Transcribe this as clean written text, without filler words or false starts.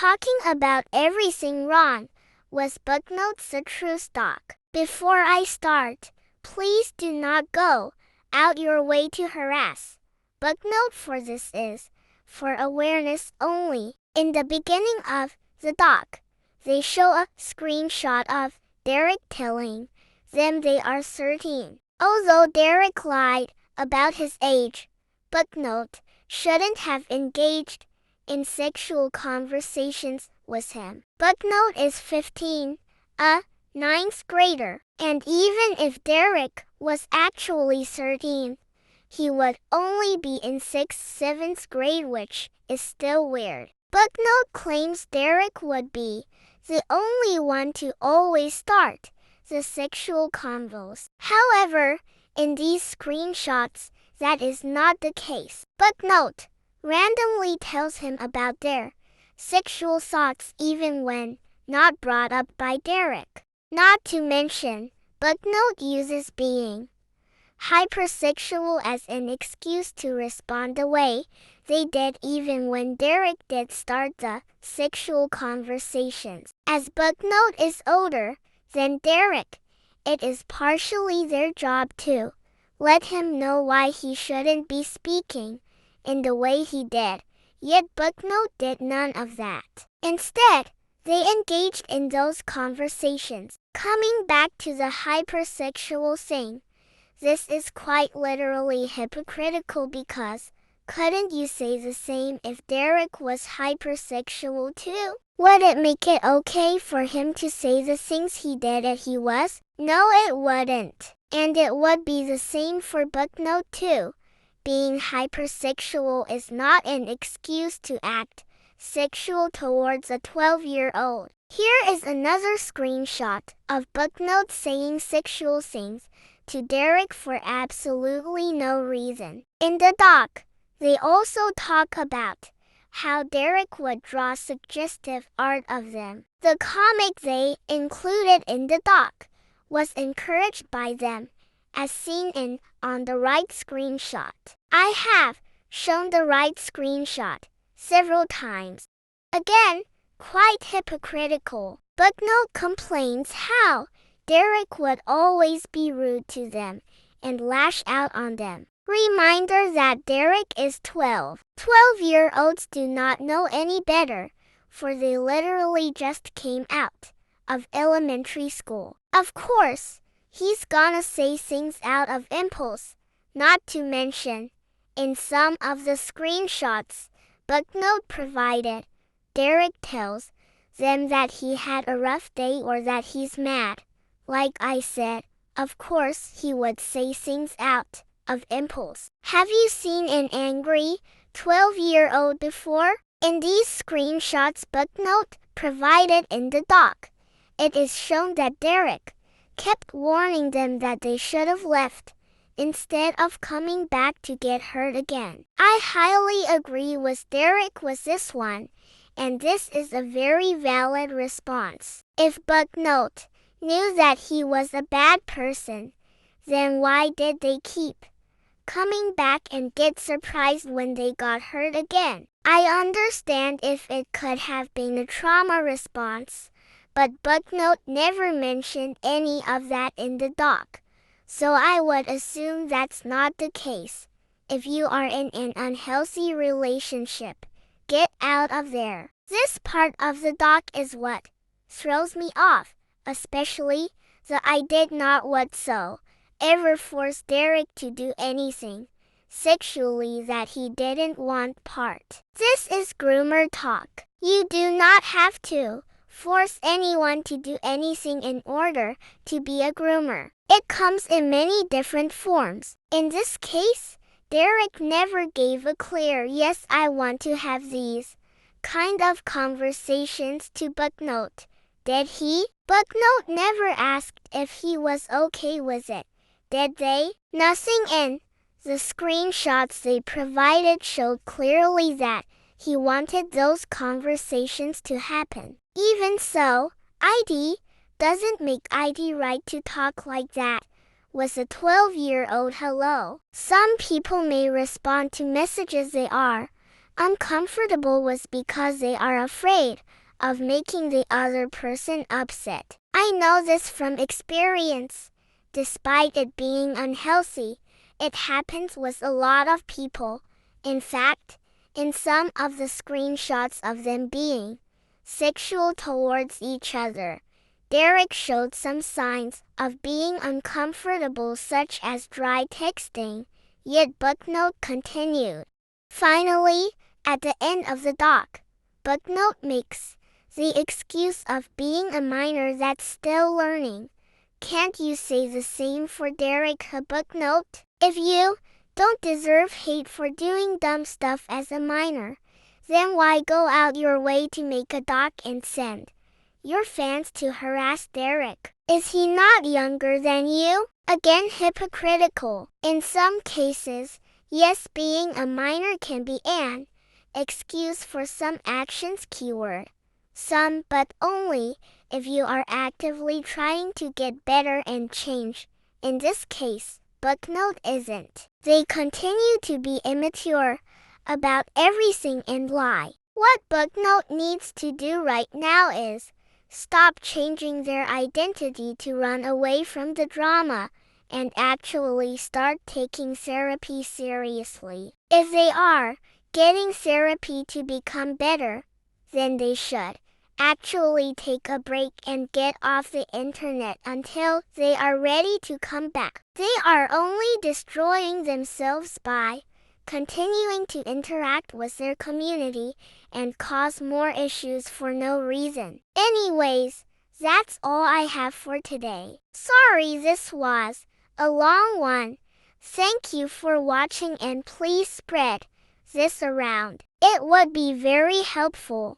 talking about everything wrong. Was Booknotes a true stalk? Before I start, please do not go out your way to harass. Booknote for this is for awareness only. In the beginning of the doc, they show a screenshot of Derick telling them they are 13. Although Derick lied about his age, Booknote shouldn't have engaged in sexual conversations with him. Booknote is 15, a ninth grader, and even if Derick was actually 13, he would only be in 6th, 7th grade, which is still weird. Booknote claims Derick would be the only one to always start the sexual convos. However, in these screenshots, that is not the case. Booknote randomly tells him about their sexual thoughts even when not brought up by Derick. Not to mention, Booknote uses being hypersexual as an excuse to respond the way they did even when Derick did start the sexual conversations. As Booknote is older than Derick, it is partially their job to let him know why he shouldn't be speaking in the way he did. Yet Booknote did none of that. Instead, they engaged in those conversations. Coming back to the hypersexual thing, this is quite literally hypocritical because couldn't you say the same if Derick was hypersexual too? Would it make it okay for him to say the things he did if he was? No, it wouldn't. And it would be the same for Booknote too. Being hypersexual is not an excuse to act sexual towards a 12-year-old. Here is another screenshot of Booknote saying sexual things to Derick for absolutely no reason. In the doc, they also talk about how Derick would draw suggestive art of them. The comic they included in the doc was encouraged by them, as seen on the right screenshot. I have shown the right screenshot several times. Again, quite hypocritical. Booknote complains how Derick would always be rude to them and lash out on them. Reminder that Derick is 12. 12-year-olds do not know any better, for they literally just came out of elementary school. Of course, he's gonna say things out of impulse, not to mention, in some of the screenshots Booknote provided, Derick tells them that he had a rough day or that he's mad. Like I said, of course he would say things out of impulse. Have you seen an angry 12-year-old before? In these screenshots Booknote provided in the doc, it is shown that Derick kept warning them that they should have left instead of coming back to get hurt again. I highly agree with Derick with this one, and this is a very valid response. If Booknote knew that he was a bad person, then why did they keep coming back and get surprised when they got hurt again? I understand if it could have been a trauma response, but Booknote never mentioned any of that in the doc, so I would assume that's not the case. If you are in an unhealthy relationship, get out of there. This part of the doc is what throws me off, especially the I did not whatsoever force Derick to do anything sexually that he didn't want part. This is groomer talk. You do not have to force anyone to do anything in order to be a groomer. It comes in many different forms. In this case, Derick never gave a clear yes, I want to have these kind of conversations to Booknote. Did he? Booknote never asked if he was okay with it, did they? Nothing in the screenshots they provided showed clearly that he wanted those conversations to happen. Even so, ID doesn't make ID right to talk like that with a 12-year-old. Hello. Some people may respond to messages they are uncomfortable was because they are afraid of making the other person upset. I know this from experience. Despite it being unhealthy, it happens with a lot of people. In fact, in some of the screenshots of them being sexual towards each other, Derick showed some signs of being uncomfortable, such as dry texting, yet Booknote continued. Finally, at the end of the doc, Booknote makes the excuse of being a minor that's still learning. Can't you say the same for Derick? Booknote? If you don't deserve hate for doing dumb stuff as a minor, then why go out your way to make a doc and send your fans to harass Derick? Is he not younger than you? Again, hypocritical. In some cases, yes, being a minor can be an excuse for some actions. Keyword some, but only if you are actively trying to get better and change. In this case, Booknote isn't. They continue to be immature about everything and lie. What Booknote needs to do right now is stop changing their identity to run away from the drama and actually start taking therapy seriously. If they are getting therapy to become better, then they should actually take a break and get off the internet until they are ready to come back. They are only destroying themselves by continuing to interact with their community and cause more issues for no reason. Anyways, that's all I have for today. Sorry this was a long one. Thank you for watching and please spread this around. It would be very helpful.